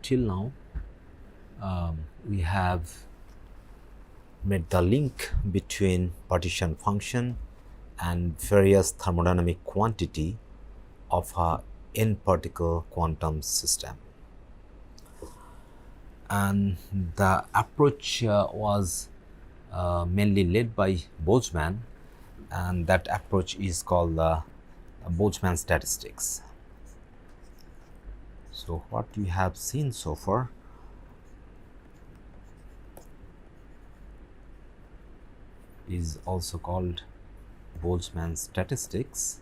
Till now, we have made the link between partition function and various thermodynamic quantity of a n-particle quantum system. And the approach was mainly led by Boltzmann, and that approach is called Boltzmann statistics. So, what we have seen so far is also called Boltzmann statistics,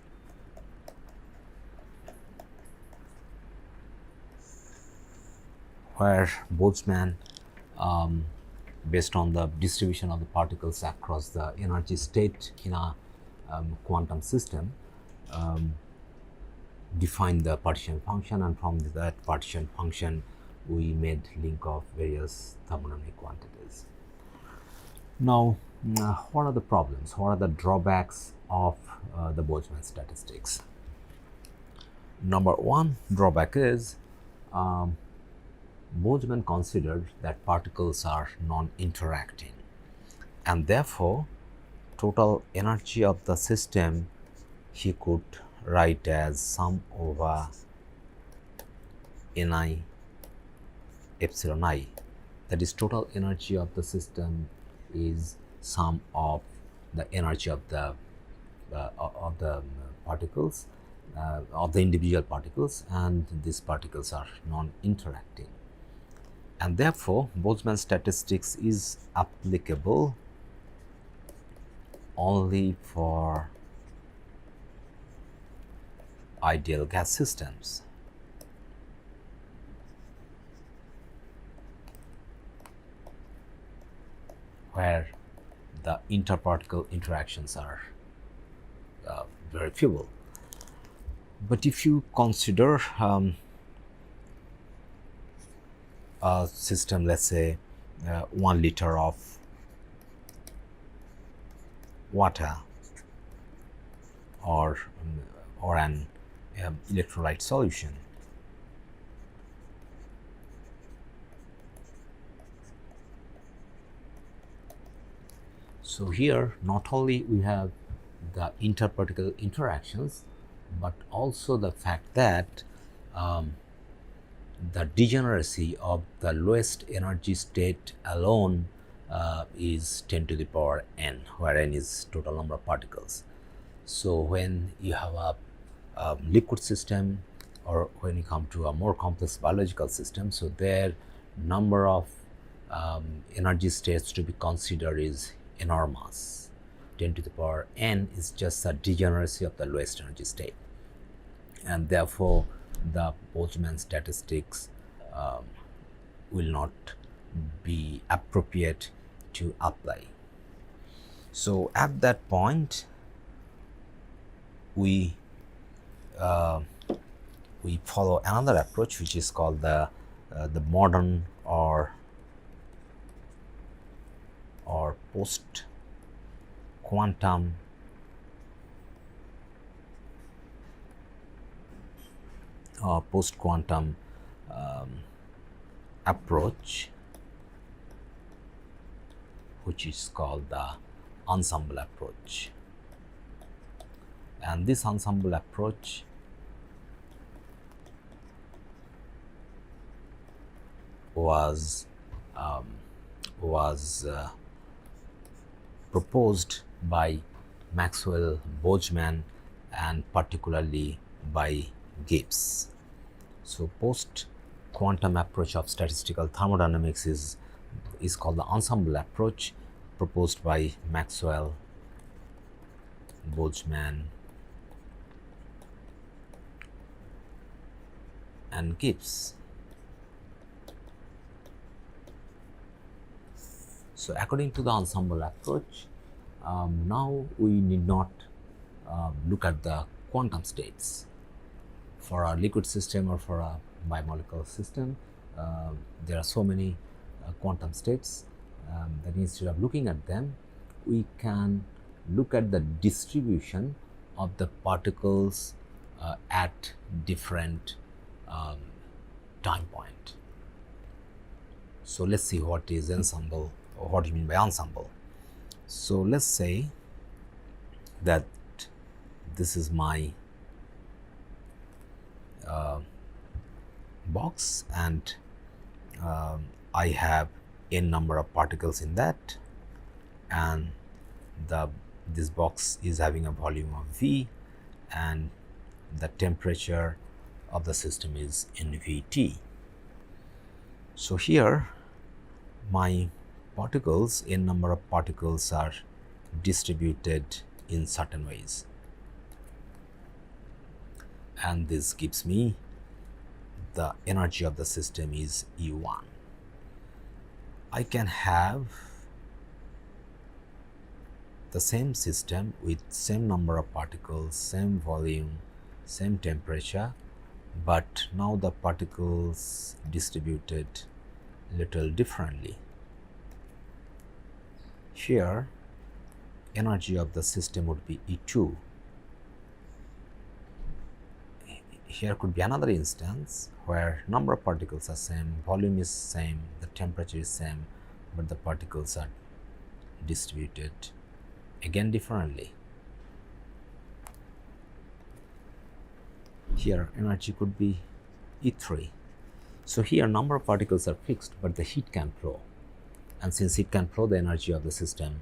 where Boltzmann, based on the distribution of the particles across the energy state in a quantum system, defined the partition function, and from that partition function we made link of various thermodynamic quantities. Now, what are the problems? What are the drawbacks of the Boltzmann statistics? Number one drawback is Boltzmann considered that particles are non-interacting, and therefore total energy of the system he could write as sum over Ni epsilon I, that is total energy of the system is sum of the energy of the particles of the individual particles, and these particles are non-interacting, and therefore Boltzmann statistics is applicable only for ideal gas systems. Where the interparticle interactions are very feeble. But if you consider a system, let's say 1 liter of water or an electrolyte solution, so here not only we have the interparticle interactions, but also the fact that the degeneracy of the lowest energy state alone is 10 to the power n, where n is total number of particles. So, when you have a liquid system, or when you come to a more complex biological system, so their number of energy states to be considered is enormous. 10 to the power n is just a degeneracy of the lowest energy state, and therefore the Boltzmann statistics will not be appropriate to apply. So, at that point we follow another approach, which is called the modern or post quantum approach, which is called the ensemble approach. And this ensemble approach was proposed by Maxwell, Boltzmann, and particularly by Gibbs. So, post quantum approach of statistical thermodynamics is called the ensemble approach, proposed by Maxwell, Boltzmann, and Gibbs. So, according to the ensemble approach, now we need not look at the quantum states for a liquid system or for a biomolecular system. There are so many quantum states that instead of looking at them, we can look at the distribution of the particles at different time point. So let's see what is ensemble, or what do you mean by ensemble. So let's say that this is my box, and I have n number of particles in that, and this box is having a volume of V, and the temperature of the system is NVT. So here my particles, n number of particles, are distributed in certain ways, and this gives me the energy of the system is E1. I can have the same system with same number of particles, same volume, same temperature, but now the particles distributed little differently. Here energy of the system would be E2. Here could be another instance where number of particles are same, volume is same, the temperature is same, but the particles are distributed again differently. Here energy could be E3. So here number of particles are fixed, but the heat can flow, and since heat can flow, the energy of the system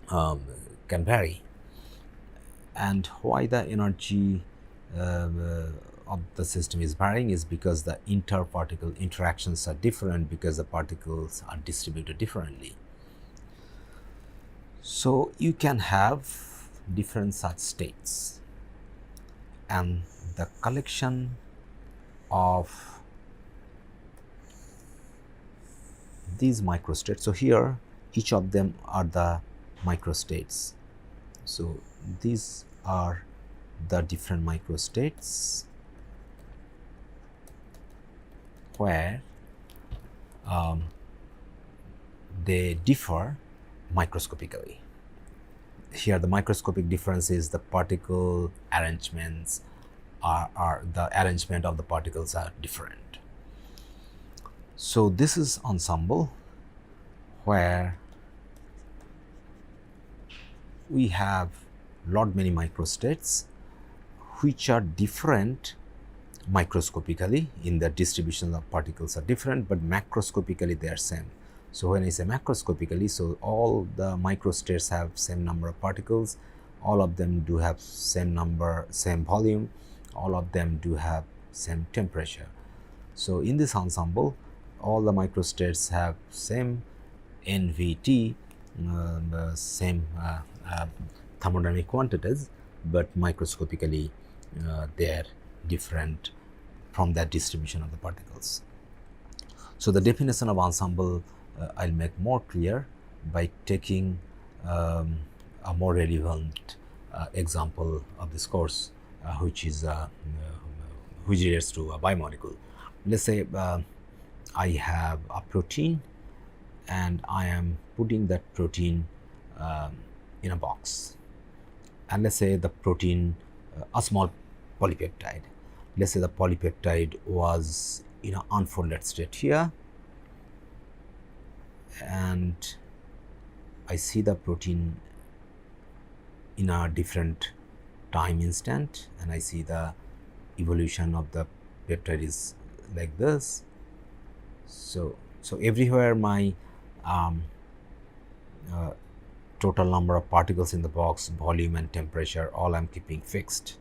can vary. And why the energy of the system is varying is because the inter-particle interactions are different, because the particles are distributed differently. So you can have different such states, and the collection of these microstates. So here each of them are the microstates. So these are the different microstates where they differ microscopically. Here the microscopic difference is the particle arrangements are the arrangement of the particles are different. So this is ensemble where we have lot many microstates which are different microscopically, in the distribution of particles are different, but macroscopically they are same. So when I say macroscopically, so all the microstates have same number of particles, all of them do have same number, same volume, all of them do have same temperature. So in this ensemble, all the microstates have same NVT, same thermodynamic quantities, but microscopically they are different from that distribution of the particles. So the definition of ensemble I'll make more clear by taking a more relevant example of this course, which relates to a biomolecule. Let's say I have a protein, and I am putting that protein in a box, and let's say the protein, a small polypeptide. Let's say the polypeptide was in an unfolded state here, and I see the protein in a different time instant, and I see the evolution of the peptide is like this. So everywhere my total number of particles in the box, volume and temperature, all I'm keeping fixed.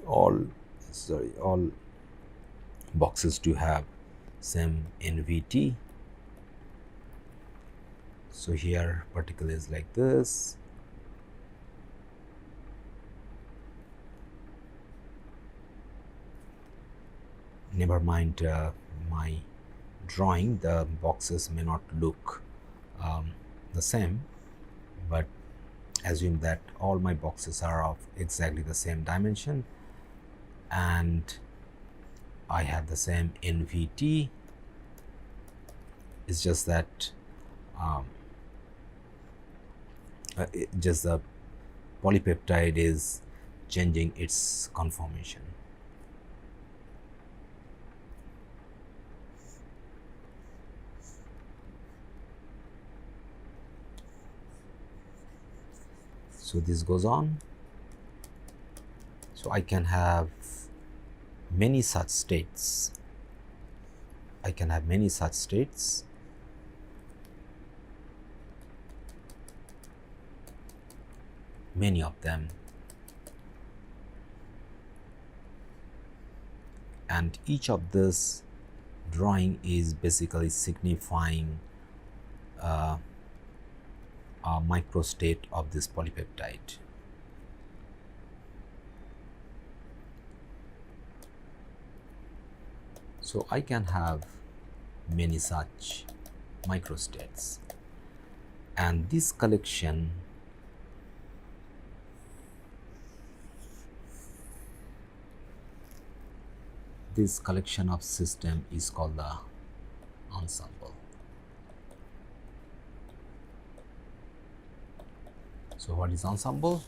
All boxes do have same NVT. So here particle is like this. Never mind my drawing, the boxes may not look the same, but assume that all my boxes are of exactly the same dimension, and I have the same NVT. It's just that just the polypeptide is changing its conformation. So this goes on. So I can have many such states. I can have many such states. Many of them. And each of this drawing is basically signifying a microstate of this polypeptide. So I can have many such microstates, and this collection of system is called the ensemble. So what is ensemble?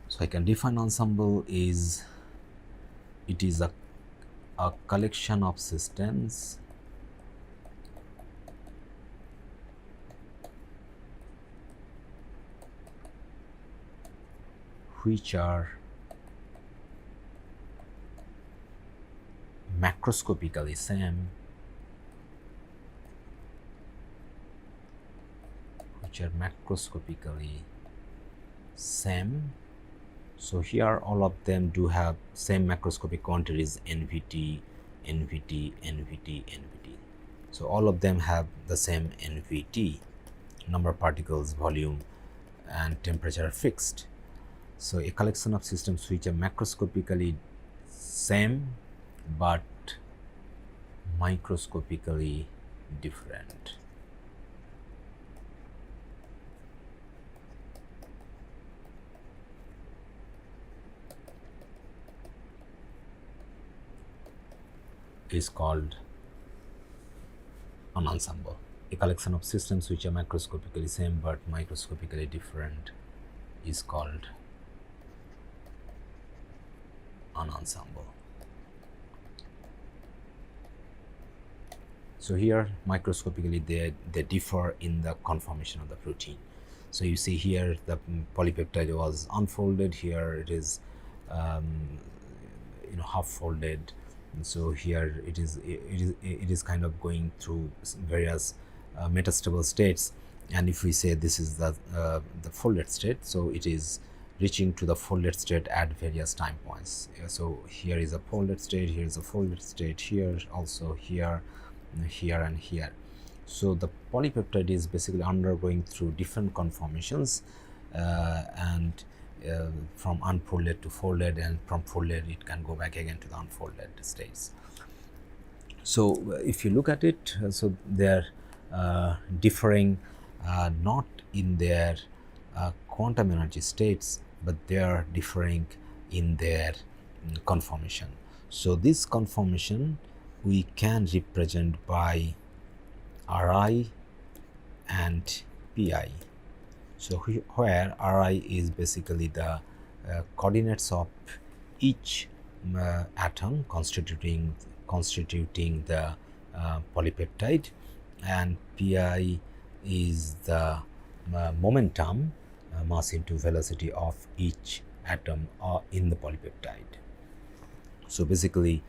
So I can define ensemble is, it is a collection of systems which are macroscopically same, So here all of them do have same macroscopic quantities, NVT, NVT, NVT, NVT. So all of them have the same NVT, number of particles, volume, and temperature are fixed. So a collection of systems which are macroscopically same but microscopically different. Is called an ensemble. A collection of systems which are macroscopically same but microscopically different is called an ensemble. So here microscopically they differ in the conformation of the protein. So you see here the polypeptide was unfolded, here it is half folded. And so here it is kind of going through various metastable states, and if we say this is the folded state, so it is reaching to the folded state at various time points. So here is a folded state, here is a folded state, here also, here, here, and here. So the polypeptide is basically undergoing through different conformations, and from unfolded to folded, and from folded it can go back again to the unfolded states. So if you look at it, so they are differing not in their quantum energy states, but they are differing in their conformation. So this conformation we can represent by Ri and Pi. So where Ri is basically the coordinates of each atom constituting the polypeptide, and Pi is the momentum, mass into velocity of each atom in the polypeptide. So basically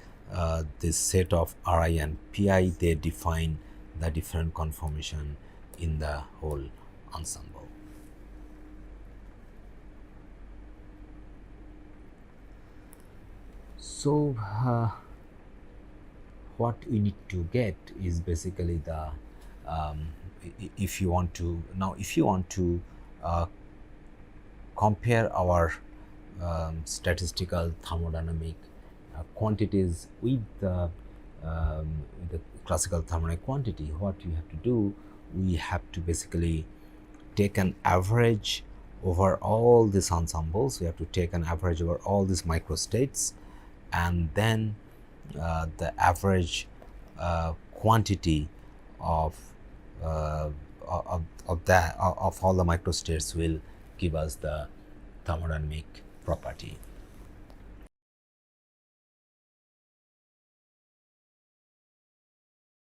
this set of Ri and Pi, they define the different conformation in the whole ensemble. So what we need to get is basically the if you want to compare our statistical thermodynamic quantities with the classical thermodynamic quantity, what we have to do, we have to basically take an average over all these ensembles. We have to take an average over all these microstates, and then the average quantity of all the microstates will give us the thermodynamic property.